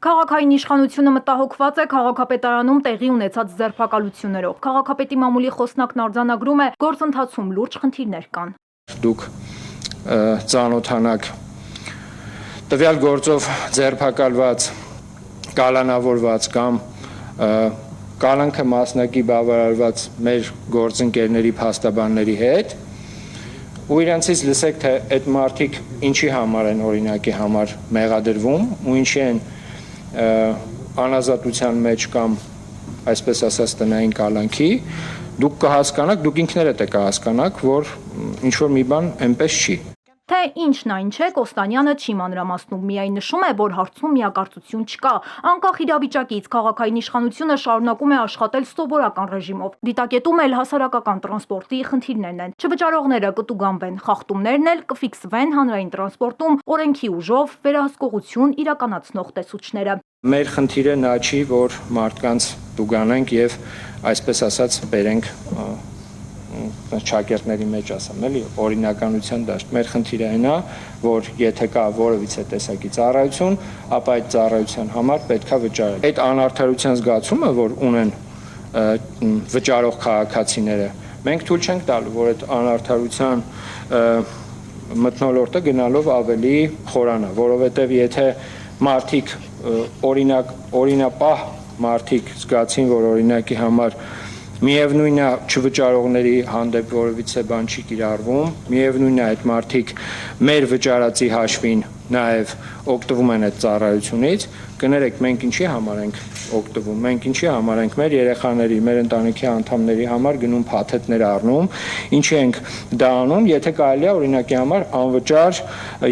Քաղաքային իշխանությունը մտահոգված է քաղաքապետարանում տեղի ունեցած ձերբակալություններով։ Քաղաքապետի մամուլի խոսնակն արձանագրում է, գործընթացում լուրջ խնդիրներ կան։ Դուք ծանոթանաք տվյալ գործով ձերբակալված, կալանավորված կամ կալանքը մասնակի բավարարված մեր գործընկերների փաստաբանների հետ ու իրենցից լսեք, թե այդ մարդիկ ինչի համար են օրինակի համար մեղադրվում ու ինչի են անազատության մեջ կամ այսպես ասած տնային կալանքի, դուք կհասկանաք, դուք ինքներդ եք կհասկանաք, որ ինչ-որ մի բան այնպես չի։ Թե ինչն այն չէ, Կոստանյանը չի մանրամասնում, միայն նշում է, որ հարցում միակարծություն չկա։ Անկախ իրավիճակից քաղաքային իշխանությունը շարունակում է աշխատել սովորական ռեժիմով։ Դիտակետում էլ հասարակական տրանսպորտի խնդիրներն են։ Չվճարողները կտուգանվեն, խախտումներն էլ կֆիքսվեն հանրային տրանսպորտում օրենքի ուժով վերահսկողություն իրականացնող տեսուչները։ Մեր խնդիրը նա չի, որ մարդկանց տուգանենք եւ այսպես ասած բերենք չակերտների մեջ ասեմ, էլի օրինականության դաշտ։ Մեր խնդիրը այն է, որ եթե կա որևիցե տեսակի ծառայություն, ապա այդ ծառայության համար պետքա վճարել։ Այդ անարդարության զգացումը, որ ունեն վճարող քաղաքացիները, մենք թույլ չենք տալու, որ այդ անարդարության մթնոլորտը գնալով ավելի խորանա, որովհետև եթե մարդիկ օրինապահ մարդիկ զգացին, որ օրինակի համար միևնույն է չվճարողների հանդեպ որևիցե բան չի կիրառվում, միևնույն է այդ մարդիկ մեր վճարածի հաշվին նաև օգտվում են այդ ծառայությունից, կներեք, մենք ինչի համար ենք օգտվում, մենք ինչի համար ենք մեր երեխաների, մեր ընտանիքի անդամների համար գնում փաթեթներ առնում, ինչի ենք դա անում, եթե կարելի է օրինակի համար անվճար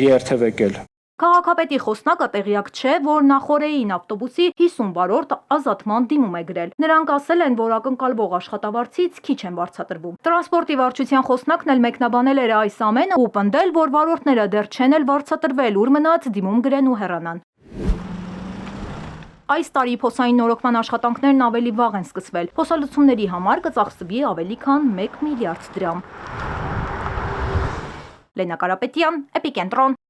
երթևեկել։ Քաղաքապետի խոսնակը տեղյակ չէ, որ Նախորեին ավտոբուսի 50 վարորդ ազատման դիմում է գրել։ Նրանք ասել են, որ ակնկալվող աշխատավարձից քիչ են վարձատրվում։ Տրանսպորտի վարչության խոսնակն էլ մեկնաբանել էր այս ամենը ու պնդել, որ վարորդները դեռ չեն էլ վարձատրվել, ուր մնաց դիմում գրեն ու հեռանան։ Այս տարի փոսային նորոգման աշխատանքներն ավելի վաղ են սկսվել։ Փոսալցումների համար կծախսվի ավելի քան 1 միլիարդ դրամ։ Լենա Կարապետյան, Էպիկենտրոն։